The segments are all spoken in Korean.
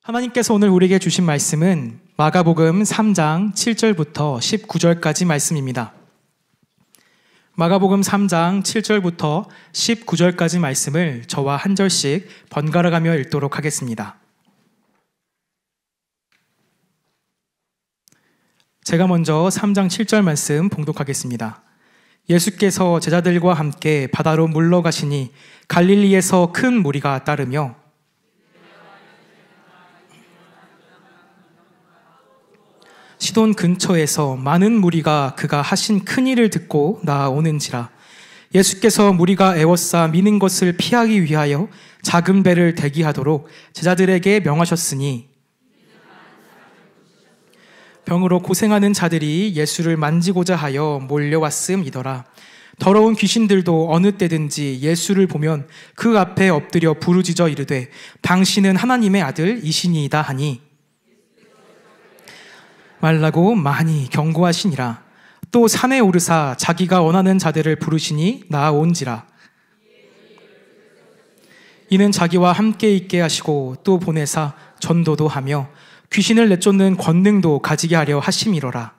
하나님께서 오늘 우리에게 주신 말씀은 마가복음 3장 7절부터 19절까지 말씀입니다. 마가복음 3장 7절부터 19절까지 말씀을 저와 한 절씩 번갈아 가며 읽도록 하겠습니다. 제가 먼저 3장 7절 말씀 봉독하겠습니다. 예수께서 제자들과 함께 바다로 물러가시니 갈릴리에서 큰 무리가 따르며 시돈 근처에서 많은 무리가 그가 하신 큰 일을 듣고 나아오는지라. 예수께서 무리가 애워싸 미는 것을 피하기 위하여 작은 배를 대기하도록 제자들에게 명하셨으니 병으로 고생하는 자들이 예수를 만지고자 하여 몰려왔음이더라. 더러운 귀신들도 어느 때든지 예수를 보면 그 앞에 엎드려 부르짖어 이르되 당신은 하나님의 아들이시니이다 하니 말라고 많이 경고하시니라. 또 산에 오르사 자기가 원하는 자들을 부르시니 나아온지라. 이는 자기와 함께 있게 하시고 또 보내사 전도도 하며 귀신을 내쫓는 권능도 가지게 하려 하심이로라.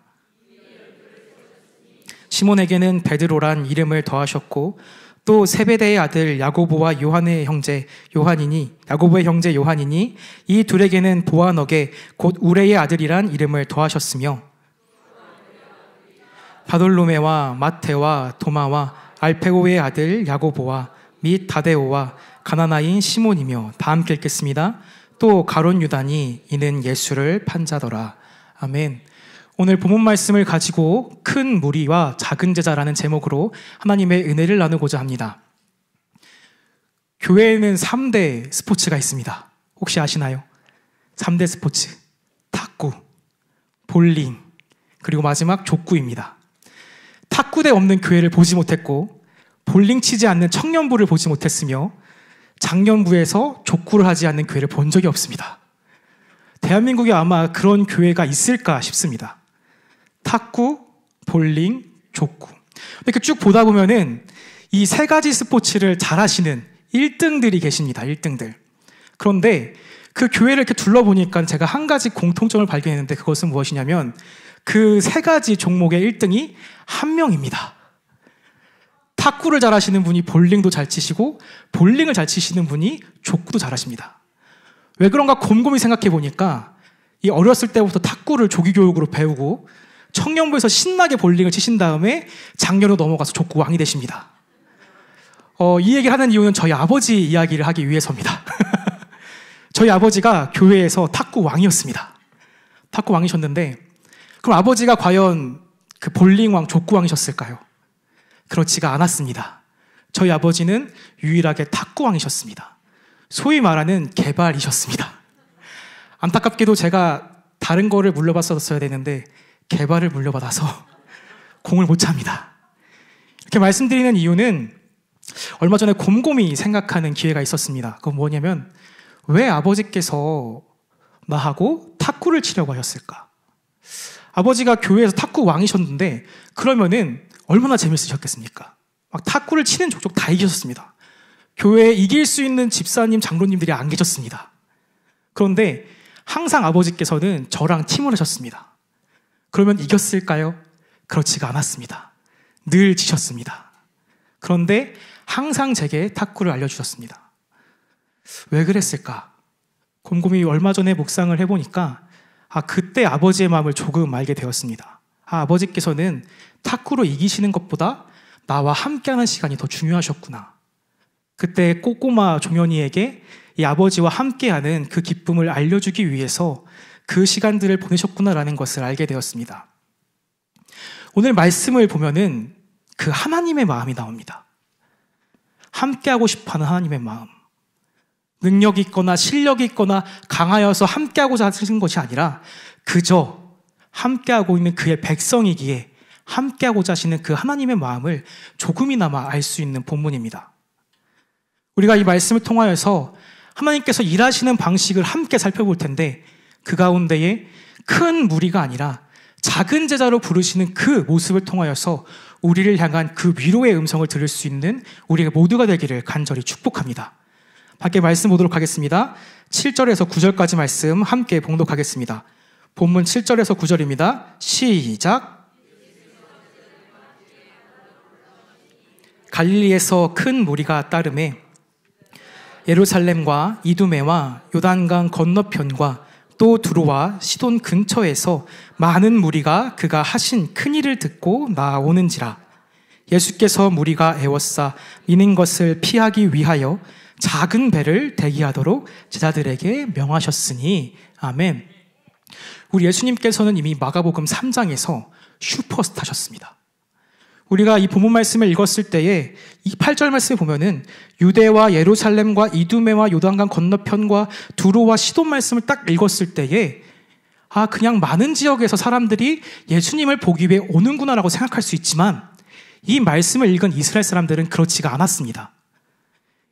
시몬에게는 베드로란 이름을 더하셨고 또 세베대의 아들 야고보와 요한의 형제 요한이니 이 둘에게는 보아너게 곧 우레의 아들이란 이름을 더하셨으며 바돌로메와 마테와 도마와 알페오의 아들 야고보와 및 다데오와 가나나인 시몬이며 다 함께 읽겠습니다. 또 가룟 유다니 이는 예수를 판자더라. 아멘. 오늘 본문 말씀을 가지고 큰 무리와 작은 제자라는 제목으로 하나님의 은혜를 나누고자 합니다. 교회에는 3대 스포츠가 있습니다. 혹시 아시나요? 3대 스포츠. 탁구, 볼링, 그리고 마지막 족구입니다. 탁구대 없는 교회를 보지 못했고 볼링 치지 않는 청년부를 보지 못했으며 장년부에서 족구를 하지 않는 교회를 본 적이 없습니다. 대한민국에 아마 그런 교회가 있을까 싶습니다. 탁구, 볼링, 족구. 이렇게 쭉 보다 보면은 이 세 가지 스포츠를 잘하시는 1등들이 계십니다. 1등들. 그런데 그 교회를 이렇게 둘러보니까 제가 한 가지 공통점을 발견했는데 그것은 무엇이냐면 그 세 가지 종목의 1등이 한 명입니다. 탁구를 잘하시는 분이 볼링도 잘 치시고 볼링을 잘 치시는 분이 족구도 잘하십니다. 왜 그런가 곰곰이 생각해 보니까 이 어렸을 때부터 탁구를 조기 교육으로 배우고 청년부에서 신나게 볼링을 치신 다음에 장년으로 넘어가서 족구 왕이 되십니다. 이 얘기를 하는 이유는 저희 아버지 이야기를 하기 위해서입니다. 저희 아버지가 교회에서 탁구 왕이었습니다. 탁구 왕이셨는데 그럼 아버지가 과연 그 볼링 왕, 족구 왕이셨을까요? 그렇지가 않았습니다. 저희 아버지는 유일하게 탁구 왕이셨습니다. 소위 말하는 개발이셨습니다. 안타깝게도 제가 다른 거를 물려받았어야 되는데 개발을 물려받아서 공을 못 찹니다. 이렇게 말씀드리는 이유는 얼마 전에 곰곰이 생각하는 기회가 있었습니다. 그건 뭐냐면 왜 아버지께서 나하고 탁구를 치려고 하셨을까? 아버지가 교회에서 탁구 왕이셨는데 그러면은 얼마나 재밌으셨겠습니까? 막 탁구를 치는 족족 다 이기셨습니다. 교회에 이길 수 있는 집사님, 장로님들이 안 계셨습니다. 그런데 항상 아버지께서는 저랑 팀을 하셨습니다. 그러면 이겼을까요? 그렇지가 않았습니다. 늘 지셨습니다. 그런데 항상 제게 탁구를 알려주셨습니다. 왜 그랬을까? 곰곰이 얼마 전에 묵상을 해보니까 그때 아버지의 마음을 조금 알게 되었습니다. 아버지께서는 탁구로 이기시는 것보다 나와 함께하는 시간이 더 중요하셨구나. 그때 꼬꼬마 종현이에게 이 아버지와 함께하는 그 기쁨을 알려주기 위해서 그 시간들을 보내셨구나라는 것을 알게 되었습니다. 오늘 말씀을 보면은 그 하나님의 마음이 나옵니다. 함께하고 싶어하는 하나님의 마음. 능력이 있거나 실력이 있거나 강하여서 함께하고자 하신 것이 아니라 그저 함께하고 있는 그의 백성이기에 함께하고자 하시는 그 하나님의 마음을 조금이나마 알 수 있는 본문입니다. 우리가 이 말씀을 통하여서 하나님께서 일하시는 방식을 함께 살펴볼 텐데 그 가운데에 큰 무리가 아니라 작은 제자로 부르시는 그 모습을 통하여서 우리를 향한 그 위로의 음성을 들을 수 있는 우리가 모두가 되기를 간절히 축복합니다. 밖에 말씀 보도록 하겠습니다. 7절에서 9절까지 말씀 함께 봉독하겠습니다. 본문 7절에서 9절입니다. 시작. 갈릴리에서 큰 무리가 따르매 예루살렘과 이두메와 요단강 건너편과 또 두로와 시돈 근처에서 많은 무리가 그가 하신 큰 일을 듣고 나오는지라. 예수께서 무리가 애워싸 미는 것을 피하기 위하여 작은 배를 대기하도록 제자들에게 명하셨으니. 아멘. 우리 예수님께서는 이미 마가복음 3장에서 슈퍼스타셨습니다. 우리가 이 본문 말씀을 읽었을 때에 이 8절 말씀을 보면은 유대와 예루살렘과 이두메와 요단강 건너편과 두로와 시돈 말씀을 딱 읽었을 때에 그냥 많은 지역에서 사람들이 예수님을 보기 위해 오는구나라고 생각할 수 있지만 이 말씀을 읽은 이스라엘 사람들은 그렇지가 않았습니다.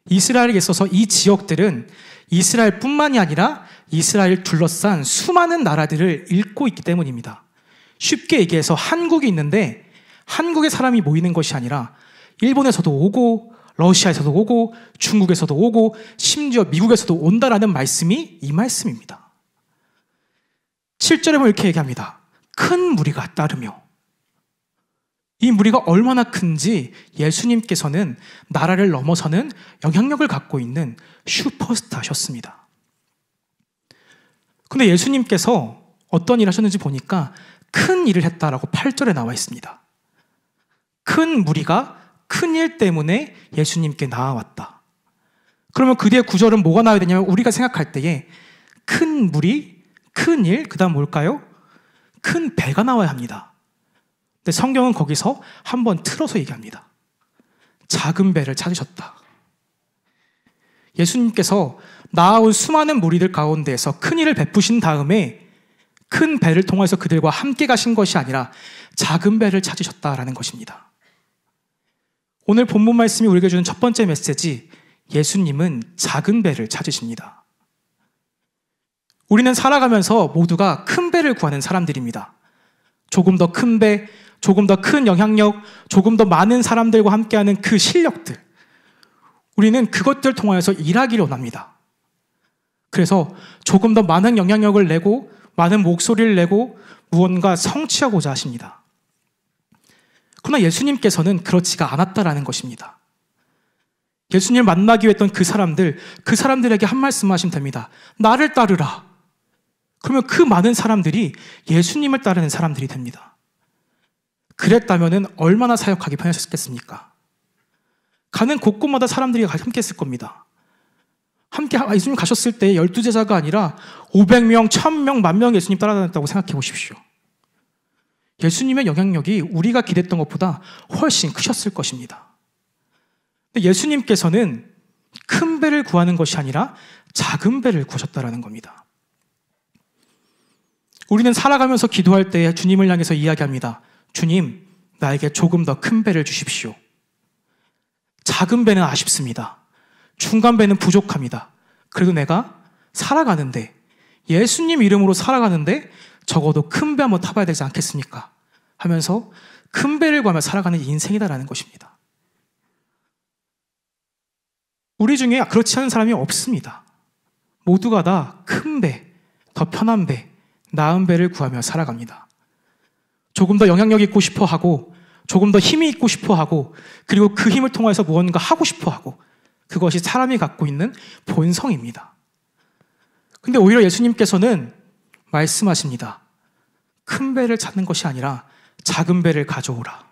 이스라엘에 있어서 이 지역들은 이스라엘뿐만이 아니라 이스라엘 둘러싼 수많은 나라들을 읽고 있기 때문입니다. 쉽게 얘기해서 한국이 있는데 한국에 사람이 모이는 것이 아니라 일본에서도 오고 러시아에서도 오고 중국에서도 오고 심지어 미국에서도 온다라는 말씀이 이 말씀입니다. 7절에 보면 이렇게 얘기합니다. 큰 무리가 따르며. 이 무리가 얼마나 큰지 예수님께서는 나라를 넘어서는 영향력을 갖고 있는 슈퍼스타셨습니다. 근데 예수님께서 어떤 일을 하셨는지 보니까 큰 일을 했다라고 8절에 나와 있습니다. 큰 무리가 큰 일 때문에 예수님께 나아왔다. 그러면 그 뒤에 9절은 뭐가 나와야 되냐면 우리가 생각할 때에 큰 무리, 큰 일, 그 다음 뭘까요? 큰 배가 나와야 합니다. 근데 성경은 거기서 한번 틀어서 얘기합니다. 작은 배를 찾으셨다. 예수님께서 나아온 수많은 무리들 가운데에서 큰 일을 베푸신 다음에 큰 배를 통해서 그들과 함께 가신 것이 아니라 작은 배를 찾으셨다라는 것입니다. 오늘 본문 말씀이 우리에게 주는 첫 번째 메시지, 예수님은 작은 배를 찾으십니다. 우리는 살아가면서 모두가 큰 배를 구하는 사람들입니다. 조금 더 큰 배, 조금 더 큰 영향력, 조금 더 많은 사람들과 함께하는 그 실력들. 우리는 그것들 통하여서 일하기를 원합니다. 그래서 조금 더 많은 영향력을 내고 많은 목소리를 내고 무언가 성취하고자 하십니다. 그러나 예수님께서는 그렇지가 않았다라는 것입니다. 예수님을 만나기 위해 했던 그 사람들에게 한 말씀 하시면 됩니다. 나를 따르라. 그러면 그 많은 사람들이 예수님을 따르는 사람들이 됩니다. 그랬다면 얼마나 사역하기 편하셨겠습니까? 가는 곳곳마다 사람들이 함께 했을 겁니다. 함께 예수님 가셨을 때 12제자가 아니라 500명, 1000명, 10,000명 예수님 따라다녔다고 생각해 보십시오. 예수님의 영향력이 우리가 기대했던 것보다 훨씬 크셨을 것입니다. 근데 예수님께서는 큰 배를 구하는 것이 아니라 작은 배를 구하셨다라는 겁니다. 우리는 살아가면서 기도할 때 주님을 향해서 이야기합니다. 주님, 나에게 조금 더 큰 배를 주십시오. 작은 배는 아쉽습니다. 중간 배는 부족합니다. 그래도 내가 살아가는데, 예수님 이름으로 살아가는데 적어도 큰 배 한번 타봐야 되지 않겠습니까? 하면서 큰 배를 구하며 살아가는 인생이다라는 것입니다. 우리 중에 그렇지 않은 사람이 없습니다. 모두가 다 큰 배, 더 편한 배, 나은 배를 구하며 살아갑니다. 조금 더 영향력 있고 싶어 하고, 조금 더 힘이 있고 싶어 하고, 그리고 그 힘을 통해서 무언가 하고 싶어 하고, 그것이 사람이 갖고 있는 본성입니다. 근데 오히려 예수님께서는 말씀하십니다. 큰 배를 찾는 것이 아니라 작은 배를 가져오라.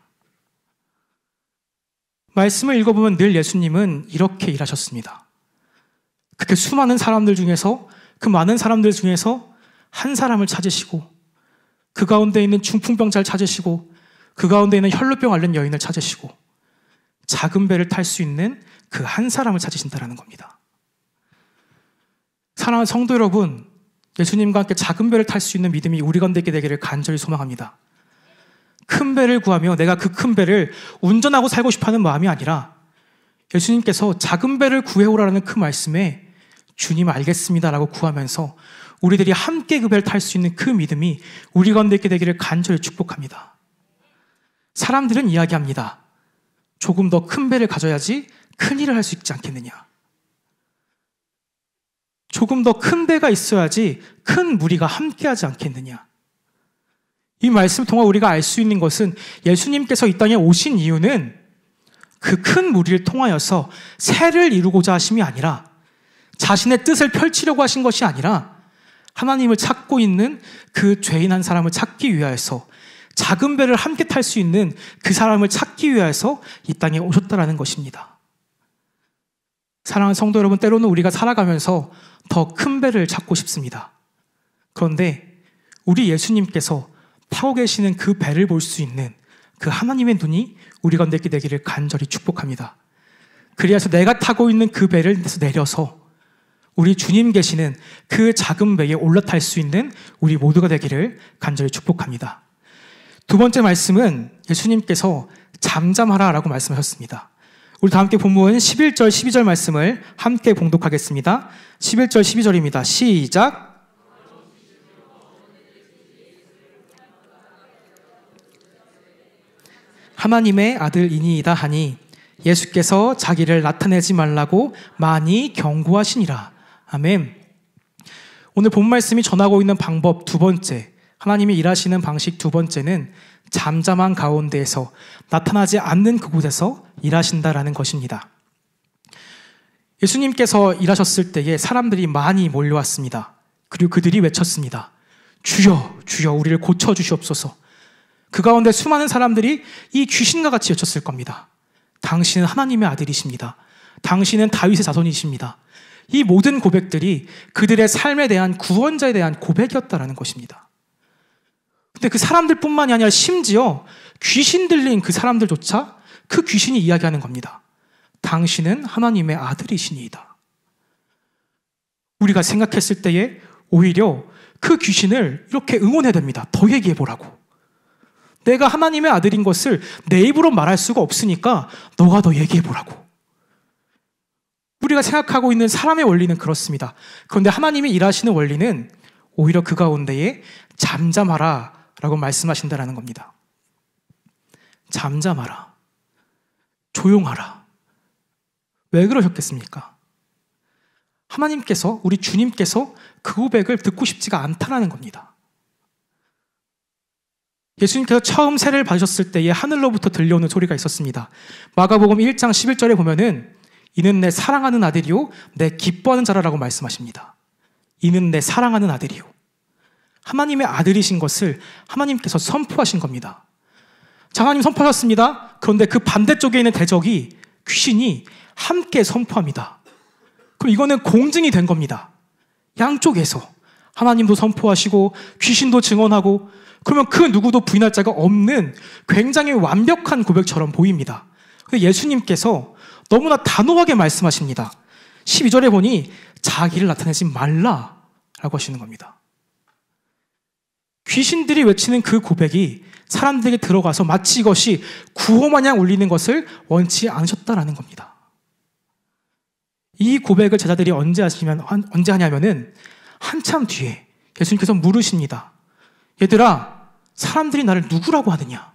말씀을 읽어보면 늘 예수님은 이렇게 일하셨습니다. 그렇게 수많은 사람들 중에서, 그 많은 사람들 중에서 한 사람을 찾으시고, 그 가운데 있는 중풍병자를 찾으시고, 그 가운데 있는 혈루병 앓는 여인을 찾으시고, 작은 배를 탈 수 있는 그 한 사람을 찾으신다는 겁니다. 사랑하는 성도 여러분, 예수님과 함께 작은 배를 탈 수 있는 믿음이 우리 가운데 있게 되기를 간절히 소망합니다. 큰 배를 구하며 내가 그 큰 배를 운전하고 살고 싶어하는 마음이 아니라 예수님께서 작은 배를 구해오라는 그 말씀에 주님 알겠습니다라고 구하면서 우리들이 함께 그 배를 탈 수 있는 그 믿음이 우리 가운데 있게 되기를 간절히 축복합니다. 사람들은 이야기합니다. 조금 더 큰 배를 가져야지 큰 일을 할 수 있지 않겠느냐. 조금 더 큰 배가 있어야지 큰 무리가 함께하지 않겠느냐. 이 말씀을 통해 우리가 알 수 있는 것은 예수님께서 이 땅에 오신 이유는 그 큰 무리를 통하여서 세를 이루고자 하심이 아니라, 자신의 뜻을 펼치려고 하신 것이 아니라, 하나님을 찾고 있는 그 죄인 한 사람을 찾기 위하여서, 작은 배를 함께 탈 수 있는 그 사람을 찾기 위하여서 이 땅에 오셨다라는 것입니다. 사랑하는 성도 여러분, 때로는 우리가 살아가면서 더 큰 배를 찾고 싶습니다. 그런데 우리 예수님께서 타고 계시는 그 배를 볼 수 있는 그 하나님의 눈이 우리 가운데 있게 되기를 간절히 축복합니다. 그리하여서 내가 타고 있는 그 배를 내려서 우리 주님 계시는 그 작은 배에 올라탈 수 있는 우리 모두가 되기를 간절히 축복합니다. 두 번째 말씀은 예수님께서 잠잠하라 라고 말씀하셨습니다. 우리 다 함께 본문 11절 12절 말씀을 함께 봉독하겠습니다. 11절 12절입니다. 시작. 하나님의 아들이니이다 하니 예수께서 자기를 나타내지 말라고 많이 경고하시니라. 아멘. 오늘 본 말씀이 전하고 있는 방법 두 번째, 하나님이 일하시는 방식 두 번째는 잠잠한 가운데에서, 나타나지 않는 그곳에서 일하신다라는 것입니다. 예수님께서 일하셨을 때에 사람들이 많이 몰려왔습니다. 그리고 그들이 외쳤습니다. 주여, 주여, 우리를 고쳐주시옵소서. 그 가운데 수많은 사람들이 이 귀신과 같이 외쳤을 겁니다. 당신은 하나님의 아들이십니다. 당신은 다윗의 자손이십니다. 이 모든 고백들이 그들의 삶에 대한, 구원자에 대한 고백이었다라는 것입니다. 근데 그 사람들뿐만이 아니라 심지어 귀신 들린 그 사람들조차 그 귀신이 이야기하는 겁니다. 당신은 하나님의 아들이시니이다. 우리가 생각했을 때에 오히려 그 귀신을 이렇게 응원해야 됩니다. 더 얘기해보라고. 내가 하나님의 아들인 것을 내 입으로 말할 수가 없으니까 너가 더 얘기해보라고. 우리가 생각하고 있는 사람의 원리는 그렇습니다. 그런데 하나님이 일하시는 원리는 오히려 그 가운데에 잠잠하라 라고 말씀하신다는 겁니다. 잠잠하라. 조용하라. 왜 그러셨겠습니까? 하나님께서, 우리 주님께서 그 고백을 듣고 싶지가 않다라는 겁니다. 예수님께서 처음 세례를 받으셨을 때에 하늘로부터 들려오는 소리가 있었습니다. 마가복음 1장 11절에 보면은 이는 내 사랑하는 아들이요 내 기뻐하는 자라라고 말씀하십니다. 이는 내 사랑하는 아들이요. 하나님의 아들이신 것을 하나님께서 선포하신 겁니다. 자, 하나님 선포하셨습니다. 그런데 그 반대쪽에 있는 대적이, 귀신이 함께 선포합니다. 그럼 이거는 공증이 된 겁니다. 양쪽에서 하나님도 선포하시고 귀신도 증언하고, 그러면 그 누구도 부인할 자가 없는 굉장히 완벽한 고백처럼 보입니다. 근데 예수님께서 너무나 단호하게 말씀하십니다. 12절에 보니 자기를 나타내지 말라라고 하시는 겁니다. 귀신들이 외치는 그 고백이 사람들에게 들어가서 마치 이것이 구호마냥 울리는 것을 원치 않으셨다라는 겁니다. 이 고백을 제자들이 언제 하냐면은 한참 뒤에 예수님께서 물으십니다. 얘들아, 사람들이 나를 누구라고 하느냐?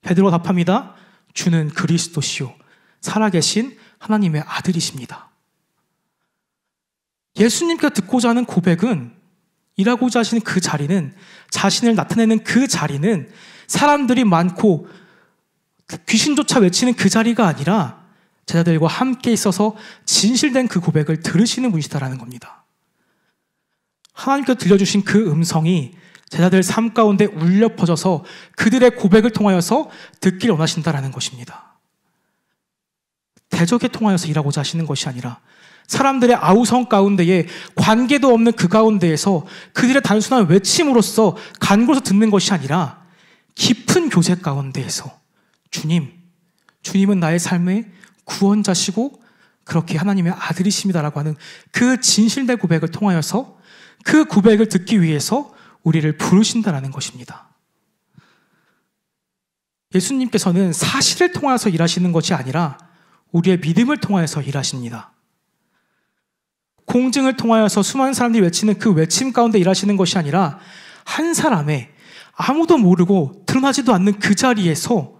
베드로가 답합니다. 주는 그리스도시요 살아계신 하나님의 아들이십니다. 예수님께서 듣고자 하는 고백은, 일하고자 하시는 그 자리는, 자신을 나타내는 그 자리는 사람들이 많고 귀신조차 외치는 그 자리가 아니라 제자들과 함께 있어서 진실된 그 고백을 들으시는 분이시다라는 겁니다. 하나님께서 들려주신 그 음성이 제자들 삶 가운데 울려 퍼져서 그들의 고백을 통하여서 듣기를 원하신다라는 것입니다. 대적에 통하여서 일하고자 하시는 것이 아니라 사람들의 아우성 가운데에, 관계도 없는 그 가운데에서 그들의 단순한 외침으로써 간구로서 듣는 것이 아니라 깊은 교제 가운데에서 주님은 나의 삶의 구원자시고 그렇게 하나님의 아들이십니다라고 하는 그 진실된 고백을 통하여서 그 고백을 듣기 위해서 우리를 부르신다라는 것입니다. 예수님께서는 사실을 통하여서 일하시는 것이 아니라 우리의 믿음을 통하여서 일하십니다. 공증을 통하여서 수많은 사람들이 외치는 그 외침 가운데 일하시는 것이 아니라 한 사람의 아무도 모르고 드러나지도 않는 그 자리에서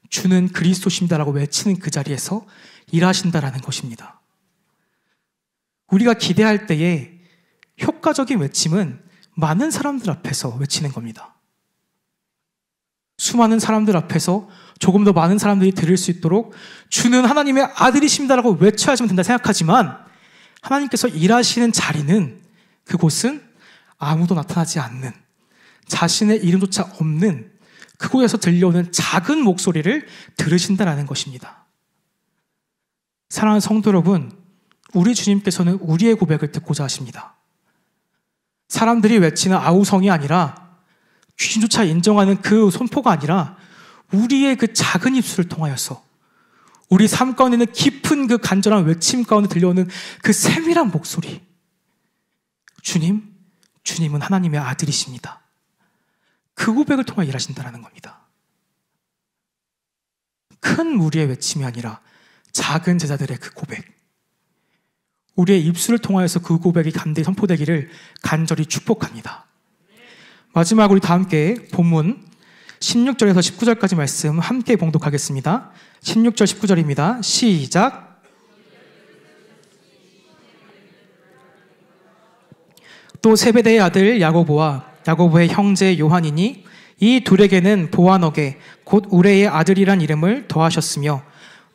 주는 그리스도십니다라고 외치는 그 자리에서 일하신다라는 것입니다. 우리가 기대할 때에 효과적인 외침은 많은 사람들 앞에서 외치는 겁니다. 수많은 사람들 앞에서 조금 더 많은 사람들이 들을 수 있도록 주는 하나님의 아들이십니다라고 외쳐야지만 된다 생각하지만, 하나님께서 일하시는 자리는, 그곳은 아무도 나타나지 않는, 자신의 이름조차 없는 그곳에서 들려오는 작은 목소리를 들으신다라는 것입니다. 사랑하는 성도 여러분, 우리 주님께서는 우리의 고백을 듣고자 하십니다. 사람들이 외치는 아우성이 아니라, 귀신조차 인정하는 그 선포가 아니라, 우리의 그 작은 입술을 통하여서 우리 삶 가운데는 깊은 그 간절한 외침 가운데 들려오는 그 세밀한 목소리, 주님은 하나님의 아들이십니다. 그 고백을 통해 일하신다는 겁니다. 큰 무리의 외침이 아니라 작은 제자들의 그 고백, 우리의 입술을 통하여서 그 고백이 간절히 선포되기를 간절히 축복합니다. 마지막으로 우리 다 함께 본문 16절에서 19절까지 말씀 함께 봉독하겠습니다. 16절 19절입니다. 시작. 또 세베대의 아들 야고보와 야고보의 형제 요한이니 이 둘에게는 보아너게 곧 우레의 아들이란 이름을 더하셨으며,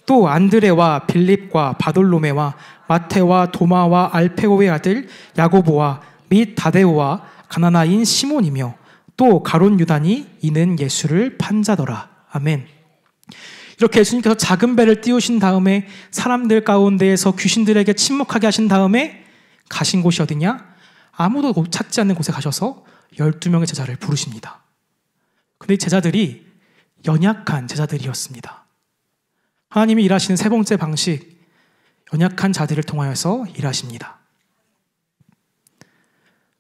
또 안드레와 빌립과 바돌로메와 마테와 도마와 알페오의 아들 야고보와 및 다데오와 가나나인 시몬이며, 또 가룟 유다니 이는 예수를 판자더라. 아멘. 이렇게 예수님께서 작은 배를 띄우신 다음에 사람들 가운데에서 귀신들에게 침묵하게 하신 다음에 가신 곳이 어디냐? 아무도 찾지 않는 곳에 가셔서 12명의 제자를 부르십니다. 근데 이 제자들이 연약한 제자들이었습니다. 하나님이 일하시는 세 번째 방식, 연약한 자들을 통하여서 일하십니다.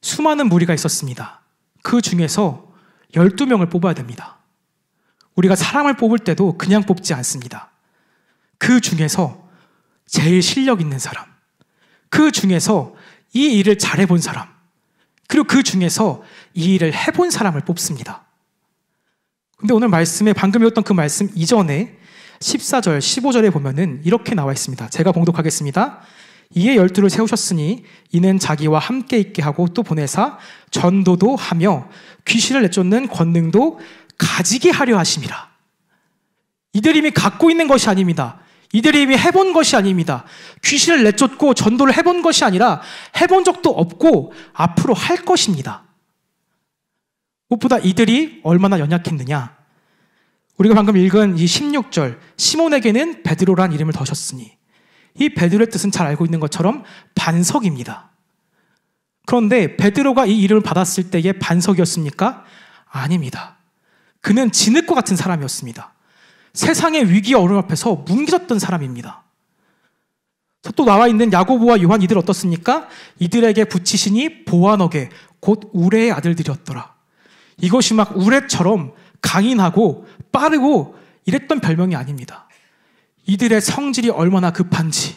수많은 무리가 있었습니다. 그 중에서 12명을 뽑아야 됩니다. 우리가 사람을 뽑을 때도 그냥 뽑지 않습니다. 그 중에서 제일 실력 있는 사람, 그 중에서 이 일을 잘해본 사람, 그리고 그 중에서 이 일을 해본 사람을 뽑습니다. 근데 오늘 말씀에 방금 읽었던 그 말씀 이전에 14절, 15절에 보면은 이렇게 나와 있습니다. 제가 봉독하겠습니다. 이에 12를 세우셨으니 이는 자기와 함께 있게 하고 또 보내사 전도도 하며 귀신을 내쫓는 권능도 가지게 하려 하심이라. 이들이 이미 갖고 있는 것이 아닙니다. 이들이 이미 해본 것이 아닙니다. 귀신을 내쫓고 전도를 해본 것이 아니라 해본 적도 없고 앞으로 할 것입니다. 무엇보다 이들이 얼마나 연약했느냐. 우리가 방금 읽은 이 16절, 시몬에게는 베드로란 이름을 더셨으니, 이 베드로의 뜻은 잘 알고 있는 것처럼 반석입니다. 그런데 베드로가 이 이름을 받았을 때의 반석이었습니까? 아닙니다. 그는 진흙과 같은 사람이었습니다. 세상의 위기와 어려움 앞에서 뭉개졌던 사람입니다. 또 나와 있는 야고보와 요한, 이들 어떻습니까? 이들에게 붙이시니 보아너게 곧 우레의 아들들이었더라. 이것이 막 우레처럼 강인하고 빠르고 이랬던 별명이 아닙니다. 이들의 성질이 얼마나 급한지,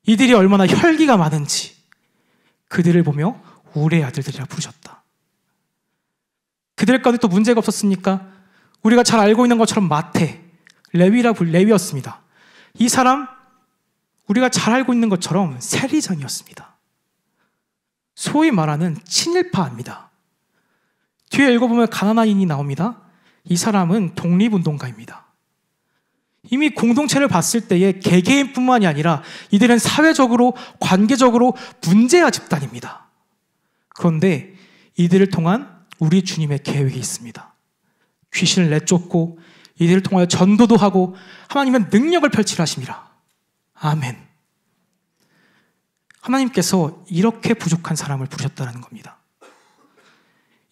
이들이 얼마나 혈기가 많은지 그들을 보며 우레의 아들들이라 부르셨다. 그들 가운데 또 문제가 없었습니까? 우리가 잘 알고 있는 것처럼 마태, 레위였습니다. 이 사람 우리가 잘 알고 있는 것처럼 세리장이었습니다. 소위 말하는 친일파입니다. 뒤에 읽어보면 가나나인이 나옵니다. 이 사람은 독립운동가입니다. 이미 공동체를 봤을 때에 개개인뿐만이 아니라 이들은 사회적으로, 관계적으로 문제아 집단입니다. 그런데 이들을 통한 우리 주님의 계획이 있습니다. 귀신을 내쫓고 이들을 통하여 전도도 하고 하나님의 능력을 펼치려 하심이라. 아멘. 하나님께서 이렇게 부족한 사람을 부르셨다는 겁니다.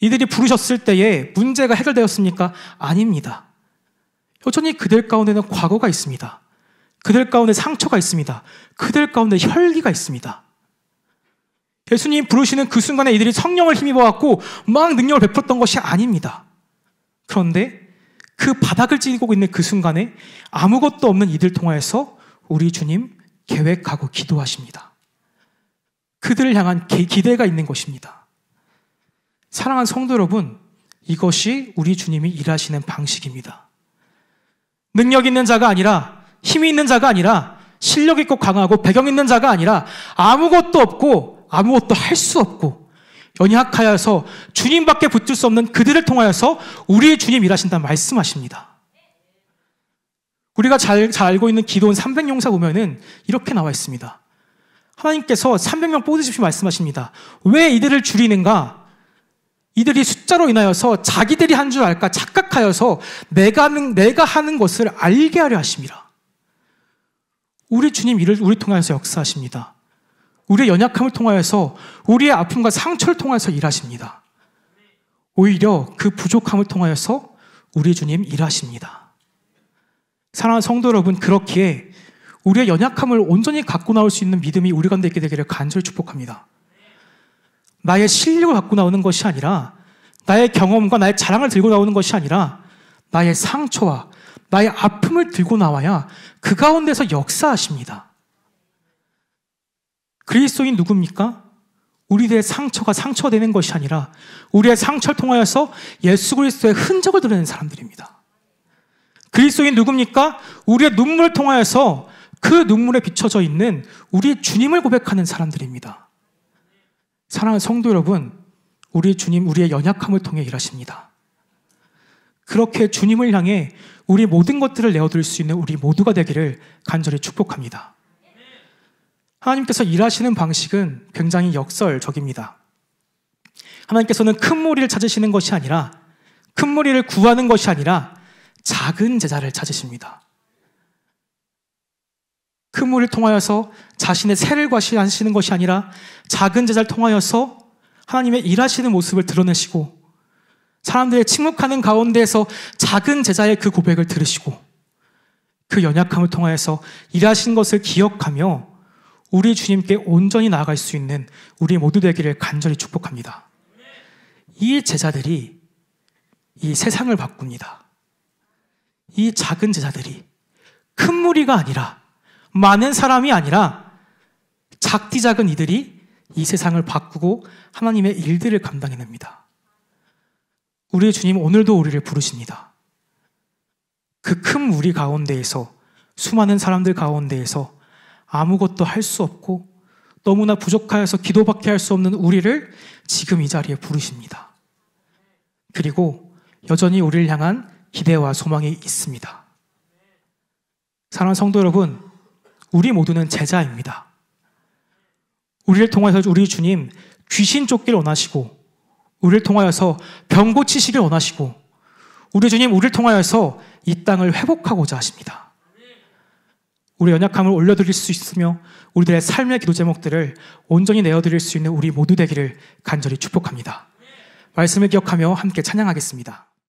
이들이 부르셨을 때에 문제가 해결되었습니까? 아닙니다. 여전히 그들 가운데는 과거가 있습니다. 그들 가운데 상처가 있습니다. 그들 가운데 혈기가 있습니다. 예수님 부르시는 그 순간에 이들이 성령을 힘입어갖고 막 능력을 베풀었던 것이 아닙니다. 그런데 그 바닥을 찌고 있는 그 순간에 아무것도 없는 이들 통하여서 우리 주님 계획하고 기도하십니다. 그들을 향한 기대가 있는 것입니다. 사랑하는 성도 여러분, 이것이 우리 주님이 일하시는 방식입니다. 능력 있는 자가 아니라, 힘이 있는 자가 아니라 실력 있고 강하고 배경 있는 자가 아니라 아무것도 없고 아무것도 할 수 없고 연약하여서 주님밖에 붙들 수 없는 그들을 통하여서 우리의 주님 일하신다 말씀하십니다. 우리가 잘 알고 있는 기도원 300용사 보면은 이렇게 나와 있습니다. 하나님께서 300명 뽑으십시오 말씀하십니다. 왜 이들을 줄이는가? 이들이 숫자로 인하여서 자기들이 한 줄 알까 착각하여서 내가 하는 것을 알게 하려 하십니다. 우리 주님 이를 우리 통하여서 역사하십니다. 우리의 연약함을 통하여서 우리의 아픔과 상처를 통하여서 일하십니다. 오히려 그 부족함을 통하여서 우리 주님 일하십니다. 사랑하는 성도 여러분, 그렇기에 우리의 연약함을 온전히 갖고 나올 수 있는 믿음이 우리 가운데 있게 되기를 간절히 축복합니다. 나의 실력을 갖고 나오는 것이 아니라 나의 경험과 나의 자랑을 들고 나오는 것이 아니라 나의 상처와 나의 아픔을 들고 나와야 그 가운데서 역사하십니다. 그리스도인 누굽니까? 우리들의 상처가 상처되는 것이 아니라 우리의 상처를 통하여서 예수 그리스도의 흔적을 드러내는 사람들입니다. 그리스도인 누굽니까? 우리의 눈물을 통하여서 그 눈물에 비춰져 있는 우리 주님을 고백하는 사람들입니다. 사랑하는 성도 여러분, 우리 주님 우리의 연약함을 통해 일하십니다. 그렇게 주님을 향해 우리 모든 것들을 내어드릴 수 있는 우리 모두가 되기를 간절히 축복합니다. 하나님께서 일하시는 방식은 굉장히 역설적입니다. 하나님께서는 큰 무리를 찾으시는 것이 아니라 큰 무리를 구하는 것이 아니라 작은 제자를 찾으십니다. 큰 무리를 통하여서 자신의 세를 과시하시는 것이 아니라 작은 제자를 통하여서 하나님의 일하시는 모습을 드러내시고 사람들의 침묵하는 가운데에서 작은 제자의 그 고백을 들으시고 그 연약함을 통하여서 일하신 것을 기억하며 우리 주님께 온전히 나아갈 수 있는 우리 모두 되기를 간절히 축복합니다. 이 제자들이 이 세상을 바꿉니다. 이 작은 제자들이 큰 무리가 아니라 많은 사람이 아니라 작디 작은 이들이 이 세상을 바꾸고 하나님의 일들을 감당해냅니다. 우리 주님 오늘도 우리를 부르십니다. 그 큰 무리 가운데에서 수많은 사람들 가운데에서 아무것도 할 수 없고 너무나 부족하여서 기도밖에 할 수 없는 우리를 지금 이 자리에 부르십니다. 그리고 여전히 우리를 향한 기대와 소망이 있습니다. 사랑하는 성도 여러분, 우리 모두는 제자입니다. 우리를 통하여서 우리 주님 귀신 쫓기를 원하시고 우리를 통하여서 병 고치시길 원하시고 우리 주님 우리를 통하여서 이 땅을 회복하고자 하십니다. 우리 연약함을 올려드릴 수 있으며 우리들의 삶의 기도 제목들을 온전히 내어드릴 수 있는 우리 모두 되기를 간절히 축복합니다. 말씀을 기억하며 함께 찬양하겠습니다.